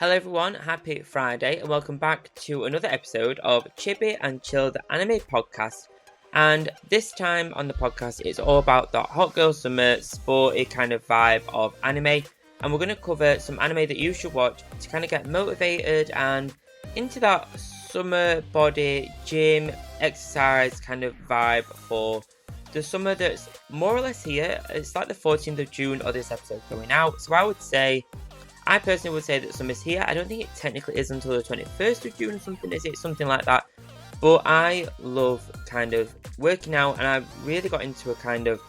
Hello everyone, happy Friday and welcome back to another episode of Chibi and Chill, the anime podcast. And this time on the podcast it's all about the hot girl summer sporty kind of vibe of anime, and we're going to cover some anime that you should watch to kind of get motivated and into that summer body, gym, exercise kind of vibe for the summer that's more or less here. It's like the 14th of June or this episode going out, so I personally would say that summer's here. I don't think it technically is until the 21st of June or something, is it? Something like that. But I love kind of working out, and I've really got into a kind of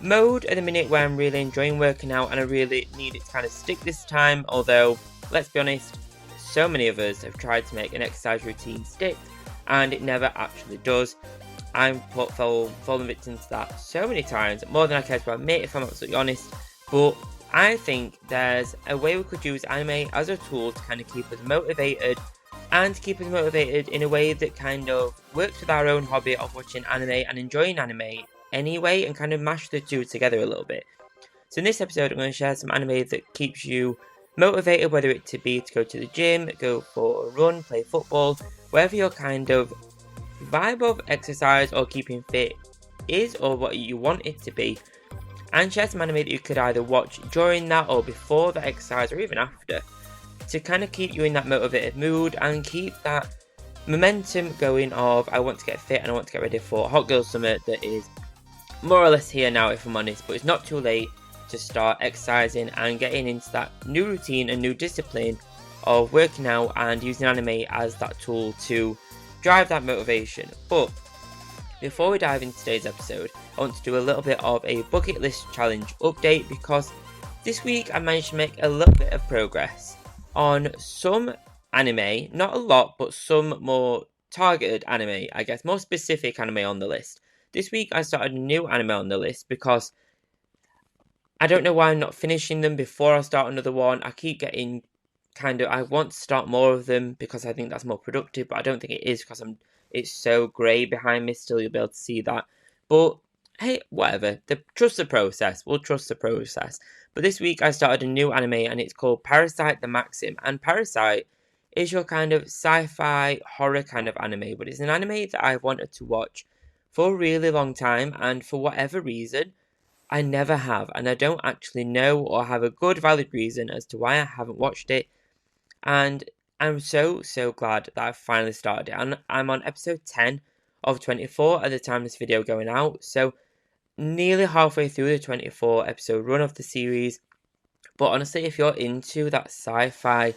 mode at the minute where I'm really enjoying working out, and I really need it to kind of stick this time. Although, let's be honest, so many of us have tried to make an exercise routine stick, and it never actually does. I'm fallen victim to that so many times, more than I care to admit, if I'm absolutely honest. But I think there's a way we could use anime as a tool to kind of keep us motivated, and to keep us motivated in a way that kind of works with our own hobby of watching anime and enjoying anime anyway, and kind of mash the two together a little bit. So in this episode I'm going to share some anime that keeps you motivated, whether it to be to go to the gym, go for a run, play football, wherever your kind of vibe of exercise or keeping fit is, or what you want it to be, and share some anime that you could either watch during that or before the exercise or even after, to kind of keep you in that motivated mood and keep that momentum going of I want to get fit and I want to get ready for Hot Girl Summer that is more or less here now, if I'm honest, but it's not too late to start exercising and getting into that new routine and new discipline of working out and using anime as that tool to drive that motivation. But before we dive into today's episode, I want to do a little bit of a bucket list challenge update, because this week I managed to make a little bit of progress on some anime, not a lot, but some more targeted anime, I guess, more specific anime on the list. This week I started a new anime on the list because I don't know why I'm not finishing them before I start another one. I keep getting I want to start more of them because I think that's more productive, but I don't think it is because it's so grey behind me still, you'll be able to see that. But hey, whatever. Trust the process. We'll trust the process. But this week I started a new anime and it's called Parasite the Maxim. And Parasite is your kind of sci-fi horror kind of anime, but it's an anime that I've wanted to watch for a really long time, and for whatever reason I never have, and I don't actually know or have a good valid reason as to why I haven't watched it. And I'm so glad that I've finally started it. And I'm on episode 10 of 24 at the time of this video going out, so nearly halfway through the 24 episode run of the series. But honestly, if you're into that sci-fi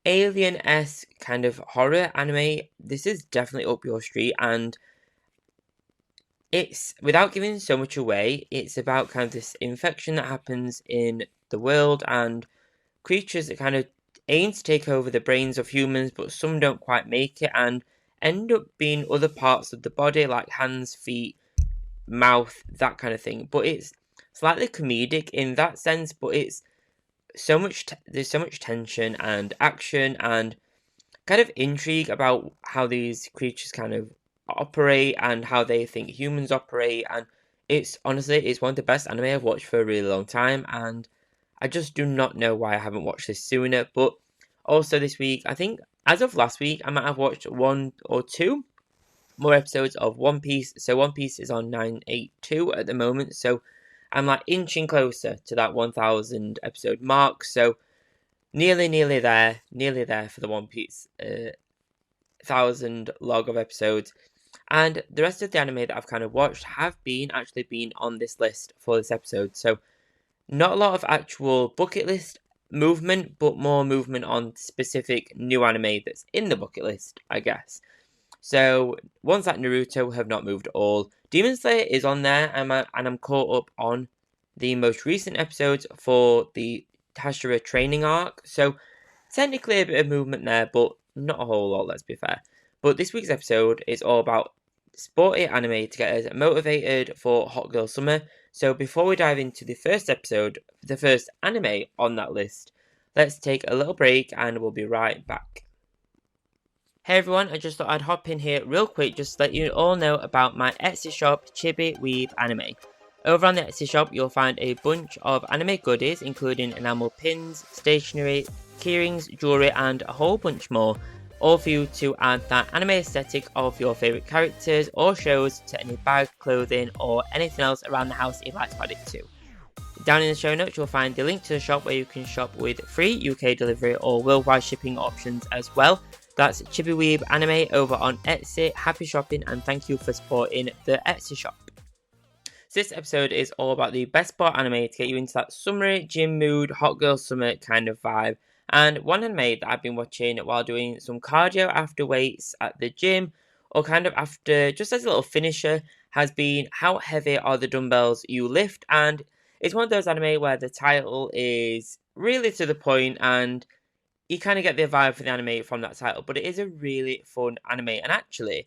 alien-esque kind of horror anime, this is definitely up your street. And it's, without giving so much away, it's about kind of this infection that happens in the world and creatures that kind of aim to take over the brains of humans, but some don't quite make it and end up being other parts of the body, like hands, feet, mouth, that kind of thing. But it's slightly comedic in that sense, but it's there's so much tension and action and kind of intrigue about how these creatures kind of operate and how they think humans operate. And it's one of the best anime I've watched for a really long time, and I just do not know why I haven't watched this sooner. But also this week, I think as of last week, I might have watched 1 or 2 more episodes of One Piece. So One Piece is on 982 at the moment, so I'm like inching closer to that 1000 episode mark. So nearly there for the One Piece 1000 log of episodes. And the rest of the anime that I've kind of watched have actually been on this list for this episode. So not a lot of actual bucket list movement, but more movement on specific new anime that's in the bucket list, I guess. So ones like Naruto have not moved at all. Demon Slayer is on there, and I'm caught up on the most recent episodes for the Hashira training arc. So technically a bit of movement there, but not a whole lot, let's be fair. But this week's episode is all about sporty anime to get us motivated for Hot Girl Summer. So before we dive into the first episode, the first anime on that list, let's take a little break and we'll be right back. Hey everyone, I just thought I'd hop in here real quick just to let you all know about my Etsy shop, Chibi Weeb Anime. Over on the Etsy shop, you'll find a bunch of anime goodies, including enamel pins, stationery, keyrings, jewellery and a whole bunch more, all for you to add that anime aesthetic of your favourite characters or shows to any bag, clothing or anything else around the house you'd like to add it to. Down in the show notes you'll find the link to the shop where you can shop with free UK delivery or worldwide shipping options as well. That's Chibi Anime over on Etsy. Happy shopping and thank you for supporting the Etsy shop. So this episode is all about the best sport anime to get you into that summery gym mood, hot girl summer kind of vibe. And one anime that I've been watching while doing some cardio after weights at the gym, or kind of after, just as a little finisher, has been How Heavy Are the Dumbbells You Lift? And it's one of those anime where the title is really to the point and you kind of get the vibe for the anime from that title, but it is a really fun anime. And actually,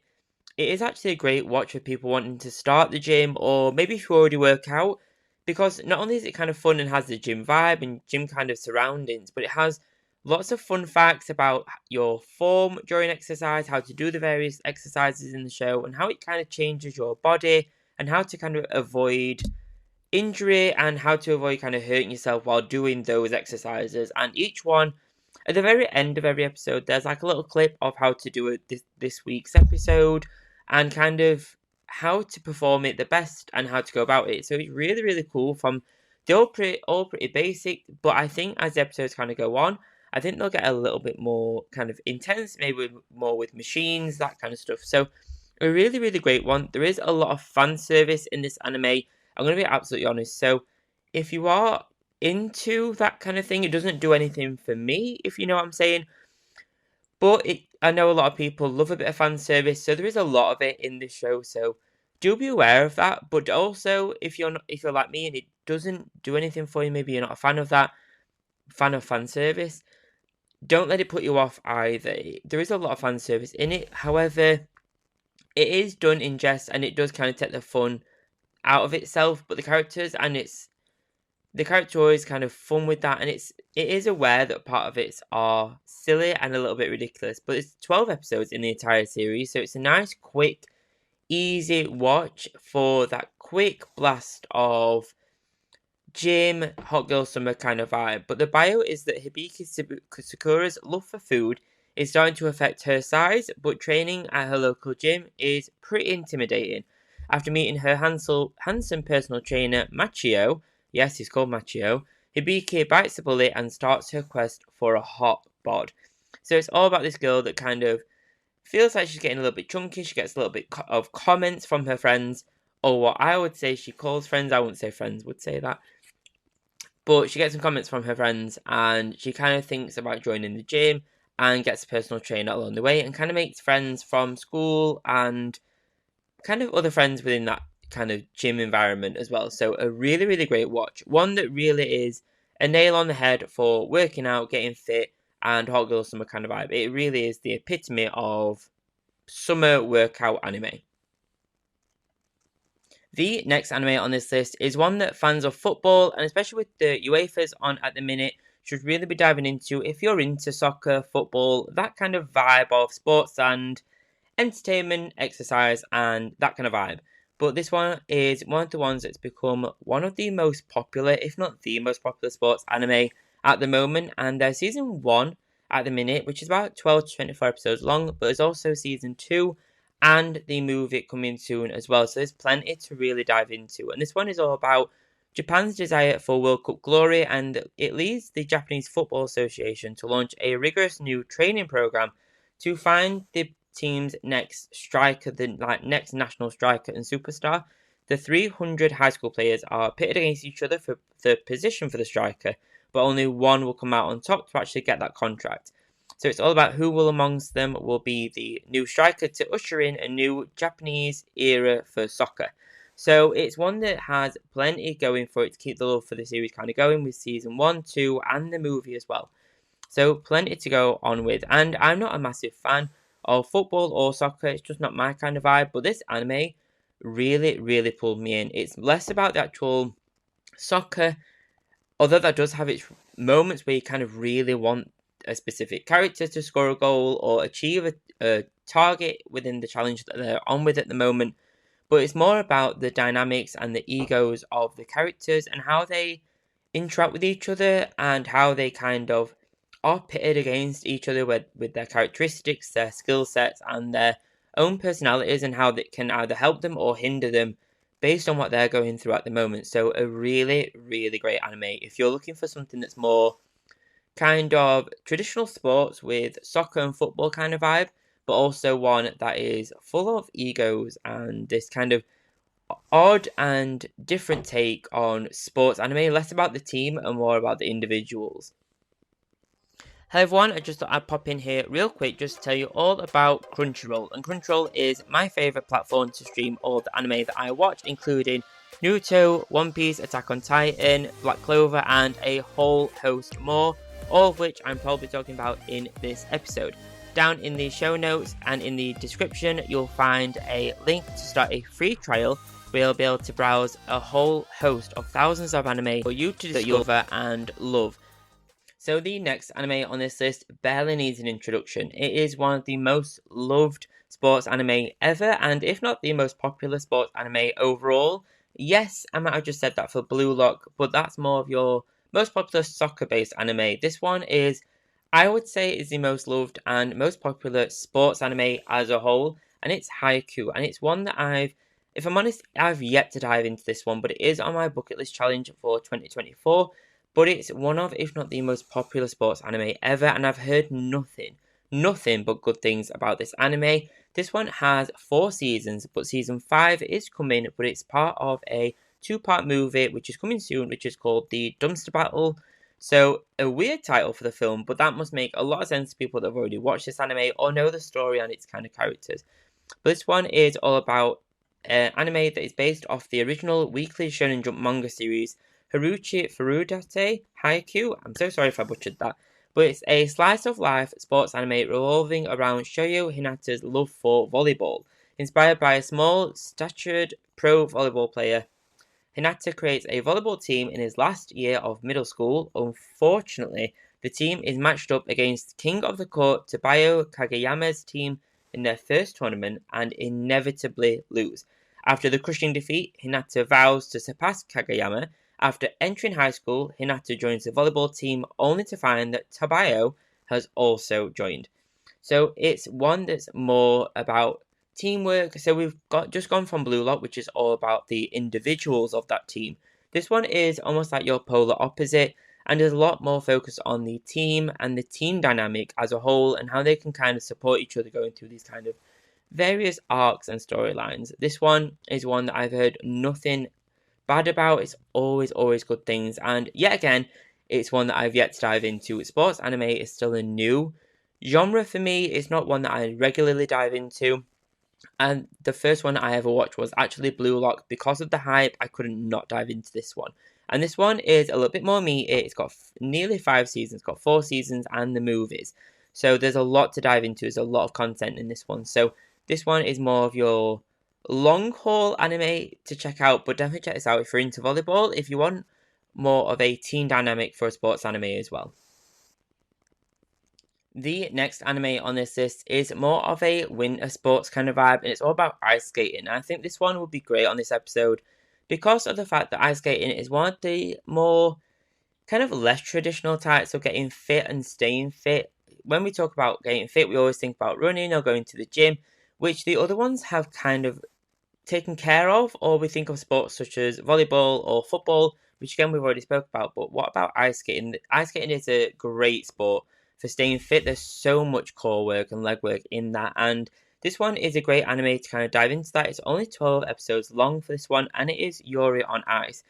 it is actually a great watch for people wanting to start the gym or maybe if you already work out, because not only is it kind of fun and has the gym vibe and gym kind of surroundings, but it has lots of fun facts about your form during exercise, how to do the various exercises in the show, and how it kind of changes your body and how to kind of avoid injury and how to avoid kind of hurting yourself while doing those exercises. And each one, at the very end of every episode, there's like a little clip of how to do it this week's episode and kind of how to perform it the best and how to go about it. So it's really, really cool. From they're all pretty basic, but I think as the episodes kind of go on, I think they'll get a little bit more kind of intense, maybe more with machines, that kind of stuff. So a really, really great one. There is a lot of fan service in this anime. I'm going to be absolutely honest. So if you are into that kind of thing, it doesn't do anything for me, if you know what I'm saying. But I know a lot of people love a bit of fan service, so there is a lot of it in this show. So do be aware of that. But also, if you're like me and it doesn't do anything for you, maybe you're not a fan of that, fan of fan service, don't let it put you off either. There is a lot of fan service in it. However, it is done in jest and it does kind of take the fun out of itself, but the character always kind of fun with that, and it is aware that part of it are silly and a little bit ridiculous, but it's 12 episodes in the entire series, so it's a nice, quick, easy watch for that quick blast of gym, hot girl summer kind of vibe. But the bio is that Hibiki Sakura's love for food is starting to affect her size, but training at her local gym is pretty intimidating. After meeting her handsome personal trainer, Machio, yes, he's called Machio, Hibiki bites the bullet and starts her quest for a hot bod. So it's all about this girl that kind of feels like she's getting a little bit chunky. She gets a little bit of comments from her friends, or what I would say she calls friends. I wouldn't say friends would say that. But she gets some comments from her friends and she kind of thinks about joining the gym and gets a personal trainer along the way and kind of makes friends from school and kind of other friends within that kind of gym environment as well. So a really, really great watch. One that really is a nail on the head for working out, getting fit, and hot girl summer kind of vibe. It really is the epitome of summer workout anime. The next anime on this list is one that fans of football, and especially with the UEFA's on at the minute, should really be diving into if you're into soccer, football, that kind of vibe of sports and entertainment, exercise, and that kind of vibe. But this one is one of the ones that's become one of the most popular, if not the most popular sports anime at the moment. And there's season 1 at the minute, which is about 12 to 24 episodes long, but there's also season 2 and the movie coming soon as well. So there's plenty to really dive into. And this one is all about Japan's desire for World Cup glory, and it leads the Japanese Football Association to launch a rigorous new training program to find the team's next striker, the next national striker and superstar. The 300 high school players are pitted against each other for the position for the striker, but only one will come out on top to actually get that contract. So it's all about who will amongst them will be the new striker to usher in a new Japanese era for soccer. So it's one that has plenty going for it to keep the love for the series kind of going with season 1, 2 and the movie as well. So plenty to go on with. And I'm not a massive fan of football or soccer. It's just not my kind of vibe. But this anime really, really pulled me in. It's less about the actual soccer, although that does have its moments where you kind of really want a specific character to score a goal or achieve a target within the challenge that they're on with at the moment. But it's more about the dynamics and the egos of the characters and how they interact with each other and how they kind of are pitted against each other with their characteristics, their skill sets, and their own personalities, and how that can either help them or hinder them based on what they're going through at the moment. So a really, really great anime. If you're looking for something that's more kind of traditional sports with soccer and football kind of vibe, but also one that is full of egos and this kind of odd and different take on sports anime, less about the team and more about the individuals. Hello everyone, I just thought I'd pop in here real quick just to tell you all about Crunchyroll. And Crunchyroll is my favourite platform to stream all the anime that I watch, including Naruto, One Piece, Attack on Titan, Black Clover, and a whole host more, all of which I'm probably talking about in this episode. Down in the show notes and in the description, you'll find a link to start a free trial where you'll be able to browse a whole host of thousands of anime for you to discover and love. So the next anime on this list barely needs an introduction. It is one of the most loved sports anime ever, and if not the most popular sports anime overall. Yes, I might have just said that for Blue Lock, but that's more of your most popular soccer-based anime. This one is, I would say, is the most loved and most popular sports anime as a whole, and it's Haikyuu, and it's one that if I'm honest, I've yet to dive into this one, but it is on my bucket list challenge for 2024. But it's one of, if not the most popular sports anime ever, and I've heard nothing but good things about this anime. This one has 4 seasons, but season 5 is coming, but it's part of a 2-part movie, which is coming soon, which is called The Dumpster Battle. So, a weird title for the film, but that must make a lot of sense to people that have already watched this anime or know the story and its kind of characters. But this one is all about an anime that is based off the original weekly Shonen Jump manga series, Haruchi Furudate Haikyuu. I'm so sorry if I butchered that. But it's a slice-of-life sports anime revolving around Shoyo Hinata's love for volleyball. Inspired by a small-statured pro volleyball player, Hinata creates a volleyball team in his last year of middle school. Unfortunately, the team is matched up against King of the Court Tabayo Kageyama's team in their first tournament and inevitably lose. After the crushing defeat, Hinata vows to surpass Kageyama. After entering high school, Hinata joins the volleyball team only to find that Tabayo has also joined. So it's one that's more about teamwork. So we've just gone from Blue Lock, which is all about the individuals of that team. This one is almost like your polar opposite, and there's a lot more focus on the team and the team dynamic as a whole and how they can kind of support each other going through these kind of various arcs and storylines. This one is one that I've heard nothing bad about. It's always good things, and yet again, it's one that I've yet to dive into. Sports anime is still a new genre for me. It's not one that I regularly dive into, and the first one I ever watched was actually Blue Lock. Because of the hype, I couldn't not dive into this one, and this one is a little bit more meaty. It's got nearly 5 seasons, it's got 4 seasons and the movies, so there's a lot to dive into. There's a lot of content in this one, so this one is more of your long haul anime to check out, but definitely check this out if you're into volleyball, if you want more of a team dynamic for a sports anime as well. The next anime on this list is more of a winter sports kind of vibe, and it's all about ice skating. And I think this one would be great on this episode because of the fact that ice skating is one of the more kind of less traditional types of getting fit and staying fit. When we talk about getting fit, we always think about running or going to the gym, which the other ones have kind of taken care of, or we think of sports such as volleyball or football, which again we've already spoke about. But what about ice skating? Ice skating is a great sport for staying fit. There's so much core work and leg work in that, and this one is a great anime to kind of dive into that. It's only 12 episodes long for this one, and it is Yuri on Ice.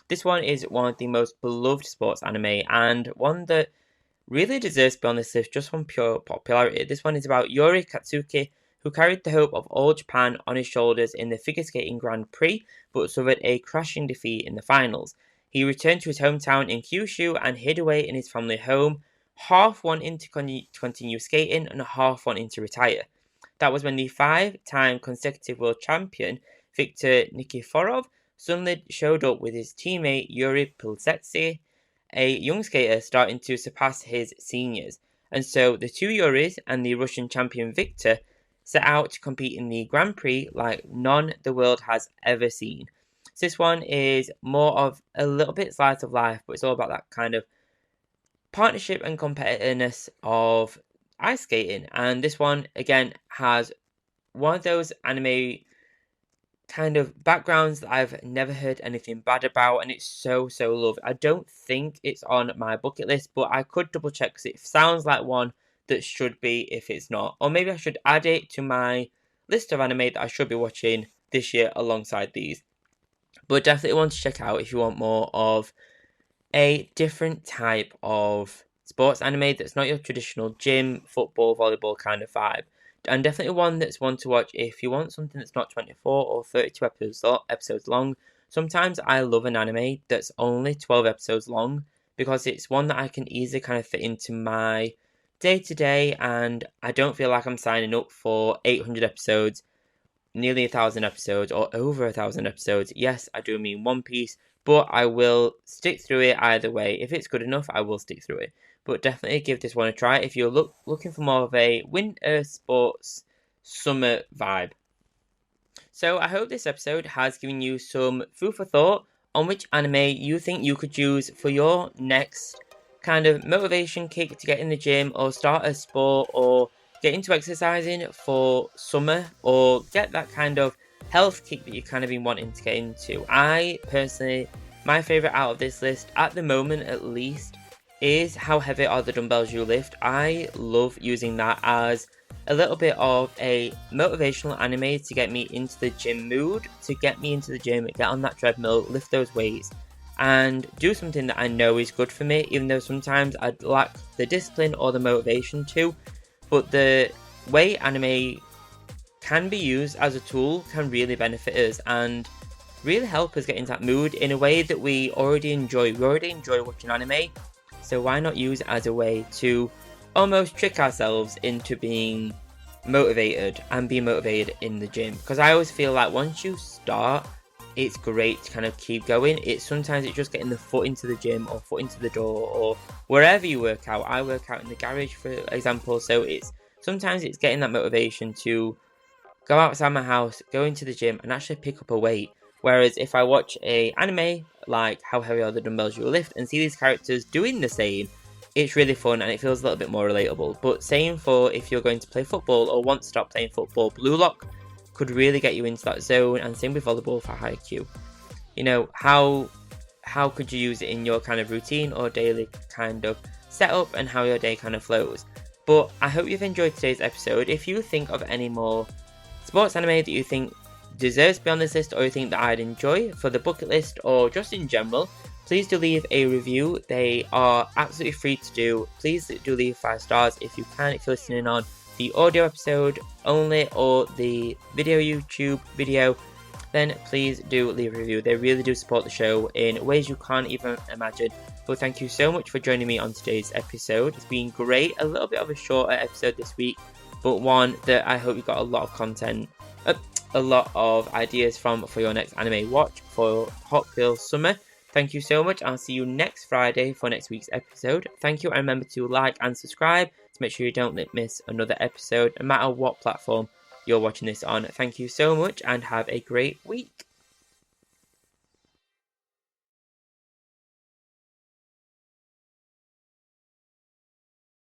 This one is one of the most beloved sports anime, and one that really deserves to be on this list just from pure popularity. This one is about Yuri Katsuki, who carried the hope of all Japan on his shoulders in the figure skating Grand Prix, but suffered a crashing defeat in the finals. He returned to his hometown in Kyushu and hid away in his family home, half wanting to continue skating and half wanting to retire. That was when the 5-time consecutive world champion, Viktor Nikiforov, suddenly showed up with his teammate Yuri Pilsetsky, a young skater starting to surpass his seniors. And so the two Yuris and the Russian champion Viktor set out to compete in the Grand Prix like none the world has ever seen. So this one is more of a little bit slice of life, but it's all about that kind of partnership and competitiveness of ice skating. And this one, again, has one of those anime kind of backgrounds that I've never heard anything bad about, and it's so lovely. I don't think it's on my bucket list, but I could double check because it sounds like one that should be if it's not. Or maybe I should add it to my list of anime that I should be watching this year alongside these. But definitely one to check out if you want more of a different type of sports anime that's not your traditional gym, football, volleyball kind of vibe. And definitely one that's one to watch if you want something that's not 24 or 32 episodes long. Sometimes I love an anime that's only 12 episodes long because it's one that I can easily kind of fit into my day-to-day, and I don't feel like I'm signing up for 800 episodes, nearly 1,000 episodes, or over 1,000 episodes. Yes, I do mean One Piece, but I will stick through it either way. If it's good enough, I will stick through it. But definitely give this one a try if you're looking for more of a winter sports summer vibe. So I hope this episode has given you some food for thought on which anime you think you could use for your next kind of motivation kick to get in the gym or start a sport or get into exercising for summer or get that kind of health kick that you've kind of been wanting to get into. I personally, my favourite out of this list, at the moment at least, is How Heavy Are the Dumbbells You Lift. I love using that as a little bit of a motivational anime to get me into the gym mood, to get me into the gym, get on that treadmill, lift those weights, and do something that I know is good for me, even though sometimes I lack the discipline or the motivation to. But the way anime can be used as a tool can really benefit us and really help us get into that mood in a way that we already enjoy. We already enjoy watching anime, so why not use it as a way to almost trick ourselves into being motivated and be motivated in the gym? Because I always feel like once you start, it's great to kind of keep going. Sometimes it's just getting the foot into the gym or foot into the door or wherever you work out. I work out in the garage, for example, so sometimes it's getting that motivation to go outside my house, go into the gym and actually pick up a weight. Whereas if I watch a anime like How Heavy Are the Dumbbells You Lift and see these characters doing the same, it's really fun and it feels a little bit more relatable. But same for if you're going to play football or want to stop playing football, Blue Lock could really get you into that zone, and same with volleyball for Haikyuu. You know, how could you use it in your kind of routine or daily kind of setup and how your day kind of flows. But I hope you've enjoyed today's episode. If you think of any more sports anime that you think deserves to be on this list or you think that I'd enjoy for the bucket list or just in general, please do leave a review. They are absolutely free to do. Please do leave 5 stars if you can, if you're listening on the audio episode only or the video YouTube video, then please do leave a review. They really do support the show in ways you can't even imagine. But thank you so much for joining me on today's episode. It's been great. A little bit of a shorter episode this week, but one that I hope you got a lot of content, a lot of ideas from for your next anime watch for Hot Girl Summer. Thank you so much. I'll see you next Friday for next week's episode. Thank you, and remember to like and subscribe to make sure you don't miss another episode, no matter what platform you're watching this on. Thank you so much, and have a great week.